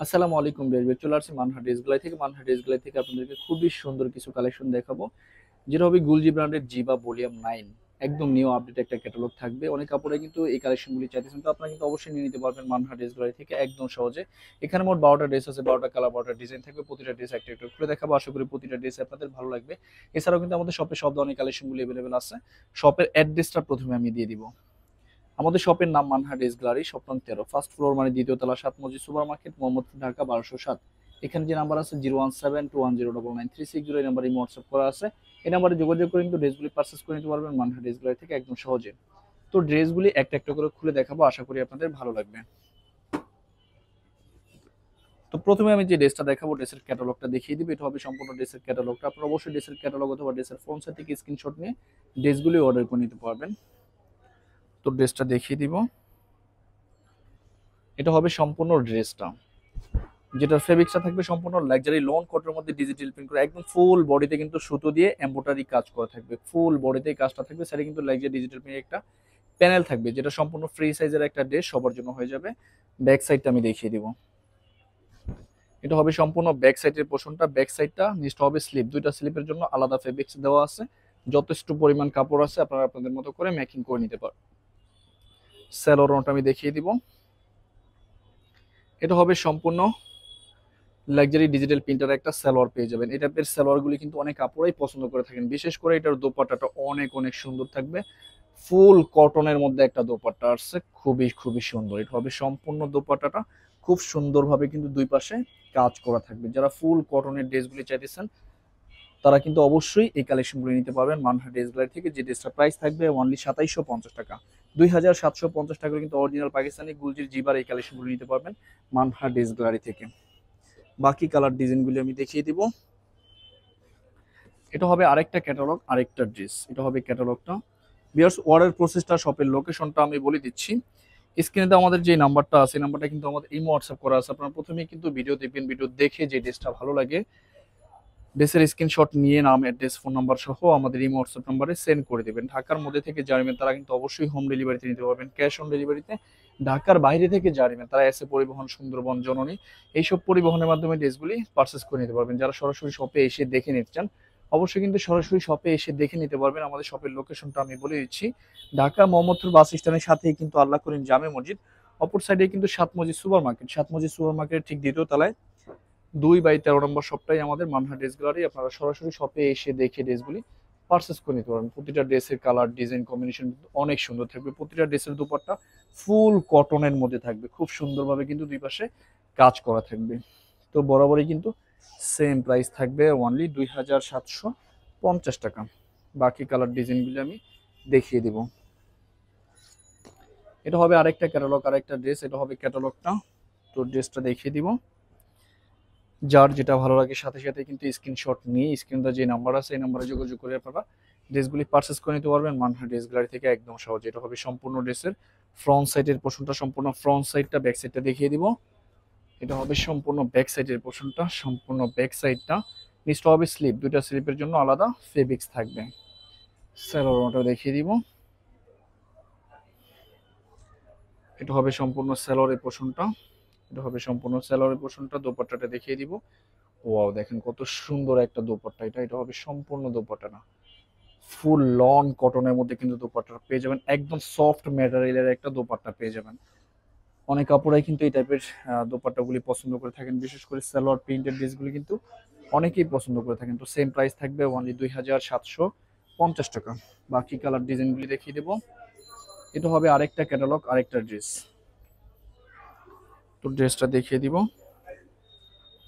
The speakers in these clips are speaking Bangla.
আসসালামু আলাইকুম বিয়ার চলে আসছি মানহাট ড্রেসগুলাই থেকে। মানহাট ড্রেসগুলাই থেকে আপনাদেরকে খুবই সুন্দর কিছু কালেকশন দেখাবো, যেটা হবে গুলজি ব্র্যান্ডের জিবা ভলিউম 9। একদম নিউ আপডেট একটা ক্যাটালগ থাকবে। অনেক কাপড়ে কিন্তু এই কালেকশনগুলি চাইতেছেন, তো আপনারা কিন্তু অবশ্যই নিয়ে নিতে পারবেন মানহাট ড্রেসগুলাই থেকে একদম সহজে। এখানে মোট 12টা ড্রেস আছে, 12টা কালার, 12টা ডিজাইন থাকবে। প্রতিটা ড্রেস একটা একটা করে দেখাবো, আশা করি প্রতিটা ড্রেস আপনাদের ভালো লাগবে। এছাড়াও কিন্তু আমাদের শপে সব ধরনের কালেকশনগুলি অ্যাভেলেবেল আছে। শপের অ্যাড্রেসটা প্রথমে আমি দিয়ে দিব। আমাদের শপের নাম মানহা ড্রেস গ্যালারি, শপ নং 13, ফার্স্ট ফ্লোর মানে দ্বিতীয় তলা, 7 মসজিদ সুপার মার্কেট, মোহাম্মদপুর, ঢাকা 1207। এখানে যে নাম্বার আছে 01721099360, এই নাম্বারে হোয়াটসঅ্যাপ করা আছে। এই নাম্বারে যোগাযোগ করে কিন্তু ড্রেসগুলি পারচেস করে নিতে পারবেন মানহা ড্রেস গ্যালারি থেকে একদম সহজে। তো ড্রেসগুলি একটা একটা করে খুলে দেখাবো, আশা করি আপনাদের ভালো লাগবে। তো প্রথমে আমি যে ড্রেসটা দেখাবো, ড্রেসের ক্যাটালগটা দেখিয়ে দিব। এটা হবে সম্পূর্ণ ড্রেসের ক্যাটালগটা। আপনারা অবশ্যই ড্রেসের ক্যাটালগ অথবা ড্রেসের ফ্রন্ট সাইড থেকে স্ক্রিনশট নিয়ে ড্রেসগুলি অর্ডার করে নিতে পারবেন। তো ড্রেসটা দেখিয়ে দিব। এটা হবে সম্পূর্ণ ড্রেসটা, যেটার ফেব্রিক্সটা থাকবে সম্পূর্ণ লাক্সারি লন কটনের মধ্যে ডিজিটাল প্রিন্ট করে, একদম ফুল বডিতে কিন্তু সুতো দিয়ে এমব্রয়ডারি কাজ করা থাকবে। ফুল বডিতে কাজটা থাকবে, সেটা কিন্তু লাক্সারি ডিজিটাল প্রিন্ট একটা প্যানেল থাকবে, যেটা সম্পূর্ণ ফ্রি সাইজের একটা ড্রেস, সবার জন্য হয়ে যাবে। ব্যাক সাইডটা আমি দেখিয়ে দিব। এটা হবে সম্পূর্ণ ব্যাক সাইডের পোর্শনটা। ব্যাক সাইডটা নিচটা হবে স্লিপ, দুইটা স্লিপের জন্য আলাদা ফেব্রিক্স দেওয়া আছে। যথেষ্ট পরিমাণ কাপড় আছে, আপনারা আপনাদের মতো করে মেকিং করে নিতে পারেন। স্যালোরনটা আমি দেখিয়ে দিব। এটা হবে সম্পূর্ণ লাক্সারি ডিজিটাল প্রিন্টার একটা সালোয়ার পেয়ে যাবেন। এই টাইপের সালোয়ারগুলি কিন্তু অনেক কাপড়াই পছন্দ করে থাকেন, বিশেষ করে এটার দোপাট্টাটা অনেক অনেক সুন্দর থাকবে। ফুল কটনের মধ্যে একটা দোপাট্টা আসছে, খুবই খুবই সুন্দর। এটা হবে সম্পূর্ণ দোপাট্টাটা খুব সুন্দরভাবে কিন্তু দুই পাশে কাজ করা থাকবে। যারা ফুল কটনের ড্রেসগুলি চাইতেছেন, তারা কিন্তু অবশ্যই এই কালেকশনগুলি নিতে পারবেন মানহা ড্রেস গ্যালারি থেকে। যে ড্রেসটা প্রাইস থাকবে অনলি 2750 টাকা, 2750 টাকা কিন্তু অরিজিনাল পাকিস্তানি গুলজির জিবার এই কালেকশনগুলি নিতে পারবেন মানহা ড্রেস গ্যালারি থেকে। বাকি কালার ডিজাইনগুলি আমি দেখিয়ে দিব। এটা হবে আরেকটা ক্যাটালগ, আরেকটা ড্রেস। এটা হবে ক্যাটালগটা। ভিউয়ার্স, অর্ডার প্রসেসটা, শপের লোকেশনটা আমি বলে দিচ্ছি। স্ক্রিনে তো আমাদের যে নাম্বারটা আছে, নাম্বারটা কিন্তু আমাদের ইমো হোয়াটসঅ্যাপ করা আছে। আপনারা প্রথমেই কিন্তু ভিডিও দেখবেন, ভিডিও দেখে যে ড্রেসটা ভালো লাগে ড্রেসের স্ক্রিনশট নিয়ে নাম, অ্যাড্রেস, ফোন নাম্বার সহ আমাদের ইমো হোয়াটসঅ্যাপ নাম্বারে সেন্ড করে দেবেন। ঢাকার মধ্যে থেকে যারা নেবেন তারা কিন্তু অবশ্যই হোম ডেলিভারিতে নিতে পারবেন, ক্যাশ অন ডেলিভারিতে। ঢাকার বাইরে থেকে যারা নেবেন তারা এসে পরিবহন, সুন্দরবন, জননী, এইসব পরিবহনের মাধ্যমে ড্রেসগুলি পারচেস করে নিতে পারবেন। যারা সরাসরি শপে এসে দেখে নিতে চান, অবশ্যই কিন্তু সরাসরি শপে এসে দেখে নিতে পারবেন। আমাদের শপের লোকেশনটা আমি বলে দিচ্ছি। ঢাকা মোহাম্মদপুর বাস স্ট্যান্ডের সাথেই কিন্তু আল্লাহ করিম জামে মসজিদ, অপর সাইডে কিন্তু 7 মসজিদ সুপার মার্কেট, 7 মসজিদ সুপার মার্কেটের ঠিক দ্বিতীয় তলায় 2/13 নম্বর শপটাই আমাদের মানহা ড্রেস গ্যালারি। আপনারা সরাসরি শপে এসে দেখে ড্রেসগুলি পারচেস করে নিতে পারবেন। প্রতিটা ড্রেসের কালার, ডিজাইন, কম্বিনেশন অনেক সুন্দর থাকবে। প্রতিটা ড্রেসের দুপাট্টা ফুল কটনের মধ্যে থাকবে, খুব সুন্দরভাবে কিন্তু দুই পাশে কাজ করা থাকবে। তো বরাবরই কিন্তু সেম প্রাইস থাকবে অনলি 2750 টাকা। বাকি কালার ডিজাইনগুলি আমি দেখিয়ে দিব। এটা হবে আরেকটা ক্যাটালগ, আরেকটা ড্রেস। এটা হবে ক্যাটালগটা। তো ড্রেসটা দেখিয়ে দিব। যার যেটা ভালো লাগে সাথে সাথে কিন্তু স্ক্রিনশট নিয়ে স্ক্রিনটা যে নাম্বার আছে এই নাম্বারে যোগাযোগ করে আপনারা ড্রেসগুলি পারচেস করে নিতে পারবেন মানহা ড্রেস গ্যালারি থেকে একদম সহজে। এটা হবে সম্পূর্ণ ড্রেসের ফ্রন্ট সাইডের পোর্শনটা, সম্পূর্ণ ফ্রন্ট সাইডটা। ব্যাক সাইডটা দেখিয়ে দিব। এটা হবে সম্পূর্ণ ব্যাক সাইডের পোর্শনটা, সম্পূর্ণ ব্যাক সাইডটা। নিচটা হবে স্লিপ, দুইটা স্লিপের জন্য আলাদা ফেব্রিক্স থাকবে। স্যালোয়ারটা দেখিয়ে দিব। এটা হবে সম্পূর্ণ স্যালোয়ারের পোর্শনটা। এটা হবে সম্পূর্ণ স্যালোয়ারের পোর্শনটা। দোপাট্টাটা দেখিয়ে দিব। ওয়াও, দেখেন কত সুন্দর একটা দোপাট্টা। এটা হবে সম্পূর্ণ দোপাট্টা না, ফুল লন কটনের মধ্যে কিন্তু দোপাট্টা পেয়ে যাবেন। একদম সফট ম্যাটেরিয়ালের একটা দোপাট্টা পেয়ে যাবেন। অনেক কাপড়াই কিন্তু এই টাইপের দোপাট্টাগুলি পছন্দ করে থাকেন, বিশেষ করে সালোয়ার প্রিন্টেড ড্রেসগুলি কিন্তু অনেকেই পছন্দ করে থাকেন। তো সেম প্রাইস থাকবে অনলি 2750 টাকা। বাকি কালার ডিজাইনগুলি দেখিয়ে দেবো। এটা হবে আরেকটা ক্যাটালগ, আরেকটা ড্রেস। তো ড্রেসটা দেখিয়ে দিব।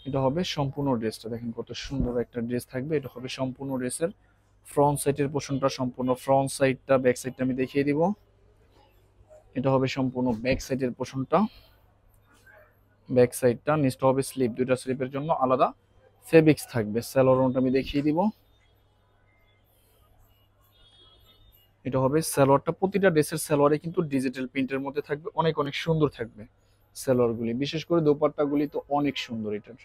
এটা হবে সম্পূর্ণ ড্রেসটা, দেখেন কত সুন্দর একটা ড্রেস থাকবে। এটা হবে সম্পূর্ণ ড্রেসের ফ্রন্ট সাইডের পোর্শনটা, সম্পূর্ণ ফ্রন্ট সাইডটা। ব্যাক সাইডটা আমি দেখিয়ে দিব। এটা হবে সম্পূর্ণ ব্যাক সাইডের পোর্শনটা, ব্যাক সাইডটা। নিচটা হবে স্লিপ, দুইটা স্লিপের জন্য আলাদা ফেব্রিক্স থাকবে। স্যালোয়ারটা আমি দেখিয়ে দিব। এটা হবে সালোয়ারটা। প্রতিটা ড্রেসের সালোয়ারে কিন্তু ডিজিটাল প্রিন্টের মধ্যে থাকবে, অনেক অনেক সুন্দর থাকবে সালোয়ারগুলি। বিশেষ করে দোপাট্টাগুলি তো অনেক সুন্দর এটার।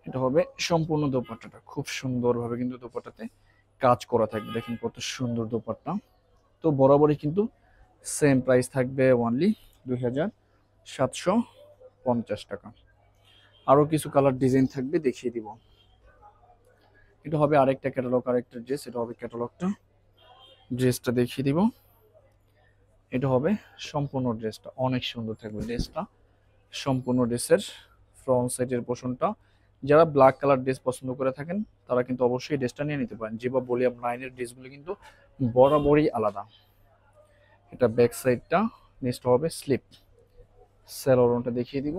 এটা হবে সম্পূর্ণ দোপাট্টাটা, খুব সুন্দরভাবে কিন্তু দোপাট্টাতে কাজ করা থাকবে। দেখেন কত সুন্দর দোপাট্টা। তো বরাবরই কিন্তু সেম প্রাইস থাকবে অনলি 2750 টাকা। আরো কিছু কালার ডিজাইন থাকবে, দেখিয়ে দিব। এটা হবে আরেকটা ক্যাটালগ, আরেকটা ড্রেস। এটা হবে ক্যাটালগটা, ড্রেসটা দেখিয়ে দিব। এটা হবে সম্পূর্ণ ড্রেসটা, অনেক সুন্দর থাকবে ড্রেসটা। সম্পূর্ণ ড্রেসের ফ্রন্ট সাইডের পোর্শনটা, যারা ব্ল্যাক কালার ড্রেস পছন্দ করে থাকেন তারা কিন্তু অবশ্যই ড্রেসটা নিয়ে নিতে পারেন। যেভাবে বলি লাইনের ড্রেসগুলো কিন্তু বরাবরই আলাদা। এটা ব্যাক সাইডটা, নেক্সট হবে স্লিপ। স্যালোরনটা দেখিয়ে দিব।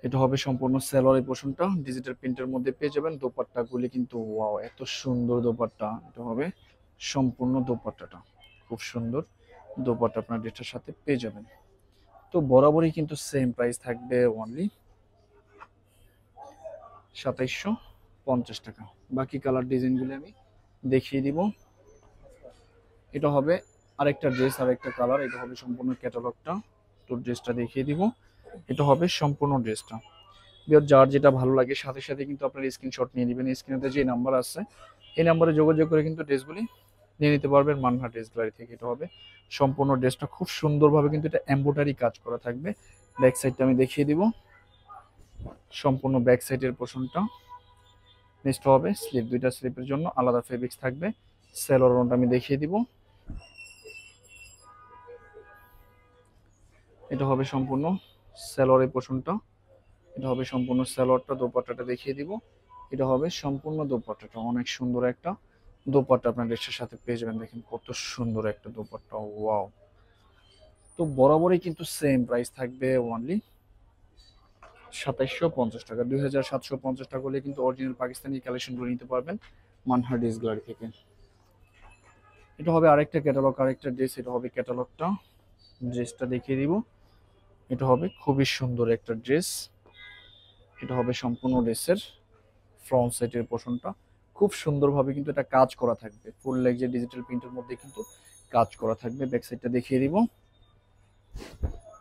এটা হবে সম্পূর্ণ সালোয়ারের পোর্শনটা, ডিজিটাল প্রিন্টের মধ্যে পেয়ে যাবেন। দোপাট্টা গুলি কিন্তু ওয়াও, এত সুন্দর দোপাট্টা। এটা হবে সম্পূর্ণ দোপাট্টাটা, খুব সুন্দর দোপাট্টা আপনার ড্রেসটার সাথে পেয়ে যাবেন। তো বরাবরই কিন্তু সেম প্রাইস থাকবে, অনলি 2750 টাকা। বাকি কালার ডিজাইনগুলি আমি দেখিয়ে দিব। এটা হবে আরেকটা ড্রেস, আরেকটা কালার। এটা হবে সম্পূর্ণ ক্যাটালগটা, তো ড্রেসটা দেখিয়ে দিব। এটা হবে সম্পূর্ণ ড্রেসটা। যার যেটা ভালো লাগে সাথে সাথে কিন্তু আপনার স্ক্রিনশট নিয়ে নেবেন। স্ক্রিনেতে যে নাম্বার আছে এই নাম্বারে যোগাযোগ করে কিন্তু ড্রেসগুলি নিয়ে নিতে পারবেন মানহা ড্রেস গ্যালারি থেকে। এটা হবে সম্পূর্ণ ড্রেসটা, খুব সুন্দরভাবে কিন্তু এটা এমব্রয়ডারি কাজ করা থাকবে। ব্যাক সাইডটা আমি দেখিয়ে দিব, সম্পূর্ণ ব্যাক সাইডের পোর্শনটা। নেক্সট হবে স্লিপ, দুইটা স্লিপের জন্য আলাদা ফেব্রিক্স থাকবে। সেলোয়ারটা আমি দেখিয়ে দিব। এটা হবে সম্পূর্ণ সেলোয়ারের পোর্শনটা। এটা হবে সম্পূর্ণ সালোয়ারটা, দোপাট্টাটা দেখিয়ে দিব। এটা হবে সম্পূর্ণ দোপাট্টাটা, অনেক সুন্দর একটা দোপাট্টা আপনার ড্রেসের সাথে পেয়ে যাবেন। দেখেন কত সুন্দর একটা দোপাট্টা, ওয়াও। তো বরাবরই কিন্তু সেম প্রাইস থাকবে, অনলি 2750 টাকা। 2750 টাকা হলে কিন্তু অরিজিনাল পাকিস্তানি কালেকশনগুলো নিতে পারবেন মানহা ড্রেস গ্যালারি থেকে। এটা হবে আরেকটা ক্যাটালগ, আরেকটা ড্রেস। এটা হবে ক্যাটালগটা, ড্রেসটা দেখিয়ে দিব। এটা হবে খুবই সুন্দর একটা ড্রেস। এটা হবে সম্পূর্ণ ড্রেসের ফ্রন্ট সাইডের পোর্শনটা, খুব সুন্দরভাবে কিন্তু এটা কাজ করা থাকবে। ফুল লেগ যে ডিজিটাল প্রিন্টের মধ্যে কিন্তু কাজ করা থাকবে। ব্যাক সাইডটা দেখিয়ে দিব।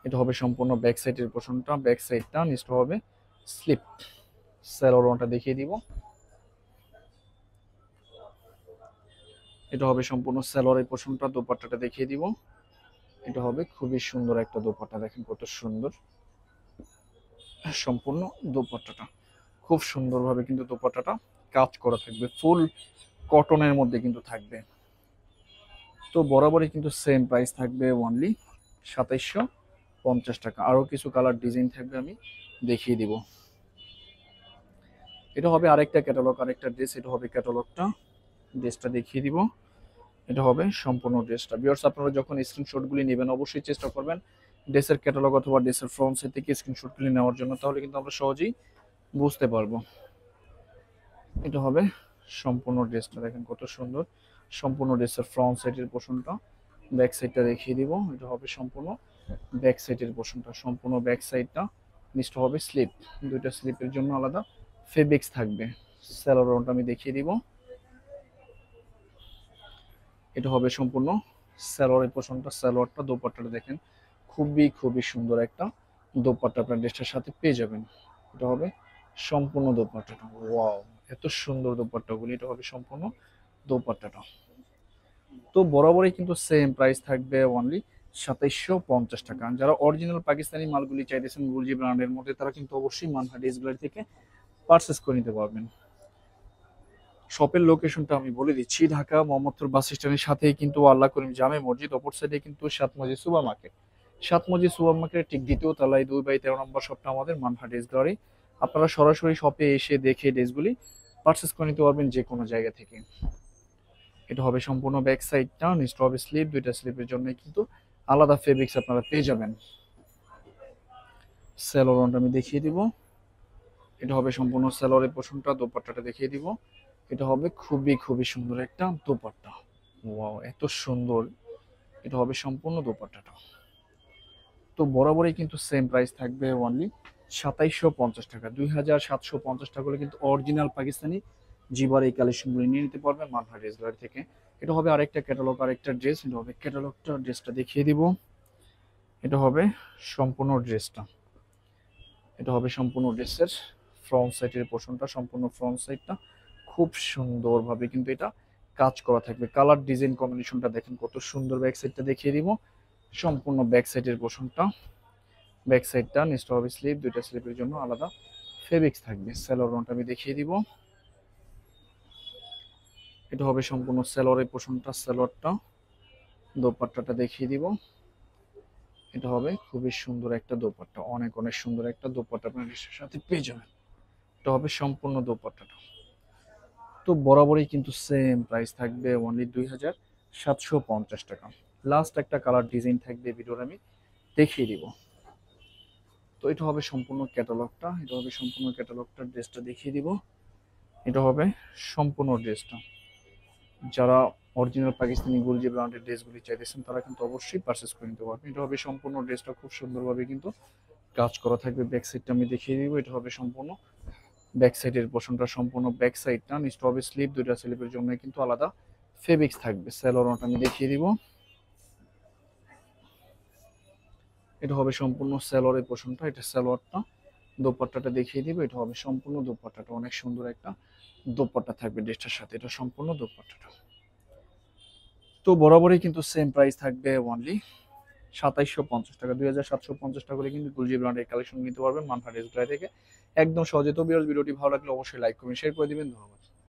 এটা হবে সম্পূর্ণ ব্যাক সাইডের পোর্শনটা, ব্যাক সাইডটা। নেক্সট হবে স্লিপ, স্যালোয়ারটা দেখিয়ে দিব। এটা হবে সম্পূর্ণ সালোয়ারের পোর্শনটা, দোপাট্টাটা দেখিয়ে দিব। এটা হবে খুবই সুন্দর একটা দোপাট্টা, দেখেন কত সুন্দর সম্পূর্ণ দোপাট্টাটা। খুব সুন্দরভাবে কিন্তু দোপাট্টাটা কাজ করা থাকবে, ফুল কটনের মধ্যে কিন্তু থাকবে। তো বরাবরই কিন্তু সেম প্রাইস থাকবে, অনলি 2750 টাকা। আরো কিছু কালার ডিজাইন থাকবে, আমি দেখিয়ে দিব। এটা হবে আরেকটা ক্যাটালগ, আরেকটা ড্রেস। এটা হবে ক্যাটালগটা, ড্রেসটা দেখিয়ে দিব। এটা হবে সম্পূর্ণ ড্রেসটা। ভিউয়ার্স, আপনারা যখন স্ক্রিনশটগুলি নেবেন অবশ্যই চেষ্টা করবেন ড্রেসের ক্যাটালগ অথবা ড্রেসের ফ্রন্ট সাইড থেকে স্ক্রিনশটগুলি নেওয়ার জন্য, তাহলে কিন্তু আমরা সহজেই বুঝতে পারবো। এটা হবে সম্পূর্ণ ড্রেসটা, দেখেন কত সুন্দর সম্পূর্ণ ড্রেসের ফ্রন্ট সাইডের পোর্শনটা। ব্যাক সাইডটা দেখিয়ে দিব। এটা হবে সম্পূর্ণ ব্যাক সাইডের পোর্শনটা, সম্পূর্ণ ব্যাক সাইডটা। নিচটা হবে স্লিপ, দুইটা স্লিপের জন্য আলাদা ফেব্রিক্স থাকবে। স্যালোয়ারটা আমি দেখিয়ে দিব। এটা হবে সম্পূর্ণ সালোয়ারের পোর্শনটা, সালোয়ারটা। দোপাট্টাটা দেখেন খুবই খুবই সুন্দর একটা দোপাট্টা আপনার ড্রেসটার সাথে পেয়ে যাবেন। এটা হবে সম্পূর্ণ দোপাট্টাটা, ওয়াও, এত সুন্দর দোপাট্টাগুলি। এটা হবে সম্পূর্ণ দোপাট্টাটা। তো বরাবরই কিন্তু সেম প্রাইস থাকবে, অনলি 2750 টাকা। যারা অরিজিনাল পাকিস্তানি মালগুলি চাইতেছেন গুলজি ব্র্যান্ডের মধ্যে, তারা কিন্তু অবশ্যই মানহা ড্রেস গ্যালারি থেকে পারচেস করে নিতে পারবেন। শপের লোকেশনটা আমি বলে দিচ্ছি, ঢাকা মোহাম্মদপুর বাস স্ট্যান্ডের সাথেই কিন্তু আল্লাহ করিম জামে মসজিদ, অপর সাইডে কিন্তু সাত মসজিদ সুপার মার্কেট। সাত মসজিদ সুপার মার্কেটের ঠিক দ্বিতীয় তলায় 2/13 নম্বর শপটা আমাদের মানহা ড্রেস গ্যালারি। আপনারা সরাসরি শপে এসে দেখে ড্রেসগুলি পারচেস করে নিতে পারবেন যে কোনো জায়গা থেকে। এটা হবে সম্পূর্ণ ব্যাক সাইডটা, নিচটা হবে স্লিপ, দুইটা স্লিপের জন্য কিন্তু আলাদা ফেব্রিক্স আপনারা পেয়ে যাবেন। স্যালোয়ারটা আমি দেখিয়ে দিব। এটা হবে সম্পূর্ণ স্যালোয়ারের পোর্শনটা, দোপাট্টাটা দেখিয়ে দিব। এটা হবে খুবই খুবই সুন্দর একটা দোপাট্টা, ওয়াও, এত সুন্দর। এটা হবে সম্পূর্ণ দোপাট্টাটা। তো বরাবরই কিন্তু সেম প্রাইস থাকবে, অনলি 2750 টাকা। 2750 টাকা হলে কিন্তু অরিজিনাল পাকিস্তানি জিবার এই কালেকশনগুলো নিয়ে নিতে পারবেন মানহা ড্রেস গ্যালারি থেকে। এটা হবে আরেকটা ক্যাটালগ, আরেকটা ড্রেস। এটা হবে ক্যাটালগটা, ড্রেসটা দেখিয়ে দিব। এটা হবে সম্পূর্ণ ড্রেসটা। এটা হবে সম্পূর্ণ ড্রেসের ফ্রন্ট সাইডের পোর্শনটা, সম্পূর্ণ ফ্রন্ট সাইডটা খুব সুন্দরভাবে কিন্তু এটা কাজ করা থাকবে। কালার ডিজাইন কম্বিনেশনটা দেখেন কত সুন্দর। ব্যাক সাইডটা দেখিয়ে দিব, সম্পূর্ণ ব্যাক সাইডের পোর্শনটা। ব্যাক সাইডটা নিচটা হবে স্লিপ, দুইটা স্লিপের জন্য আলাদা ফেব্রিক্স থাকবে। স্যালোয়ারটা আমি দেখিয়ে দিব। এটা হবে সম্পূর্ণ স্যালোয়ারের পোর্শনটা, স্যালোয়ারটা। দোপাট্টাটা দেখিয়ে দিব। এটা হবে খুবই সুন্দর একটা দোপাট্টা, অনেক অনেক সুন্দর একটা দোপাট্টা আপনার ড্রেসের সাথে পেয়ে যাবেন। এটা হবে সম্পূর্ণ দোপাট্টাটা। তো বরাবরই কিন্তু সেম প্রাইস থাকবে, অনলি 2750 টাকা। লাস্ট একটা কালার ডিজাইন থাকবে, ভিডিওর আমি দেখিয়ে দিব। তো এটা হবে সম্পূর্ণ ক্যাটালগটা, এটা হবে সম্পূর্ণ ক্যাটালগটা, ড্রেসটা দেখিয়ে দিব। এটা হবে সম্পূর্ণ ড্রেসটা। যারা অরিজিনাল পাকিস্তানি গুলজি ব্র্যান্ডের ড্রেসগুলি চাইতেছেন তারা কিন্তু অবশ্যই পারচেস করে নিতে পারবেন। এটা হবে সম্পূর্ণ ড্রেসটা, খুব সুন্দরভাবে কিন্তু কাজ করা থাকবে। ব্যাক সাইডটা আমি দেখিয়ে দিব। এটা হবে সম্পূর্ণ ব্যাক সাইডের পোর্শনটা, সম্পূর্ণ ব্যাক সাইডটা। নিচটা হবে স্লিপ, দুইটা স্লিপের জন্য কিন্তু আলাদা ফেব্রিক্স থাকবে। স্যালোয়ারটা আমি দেখিয়ে দিব। এটা হবে সম্পূর্ণ স্যালোয়ারের পোর্শনটা, এটা স্যালোয়ারটা। দোপাট্টাটা দেখিয়ে দিব। এটা হবে সম্পূর্ণ দোপাট্টাটা, অনেক সুন্দর একটা দোপাট্টা থাকবে ড্রেসটার সাথে। এটা সম্পূর্ণ দোপাট্টাটা। তো বরাবরই কিন্তু সেম প্রাইস থাকবে, অনলি 2750 টাকা। 2750 টাকা করে কিন্তু গুলজি ব্র্যান্ডের কালেকশন নিতে পারবেন মানফা ড্রেস গ্যালারি থেকে একদম সহজে। তো ভিউয়ার্স, ভিডিওটি ভালো লাগলে অবশ্যই লাইক কমেন্ট শেয়ার করে দিবেন। ধন্যবাদ।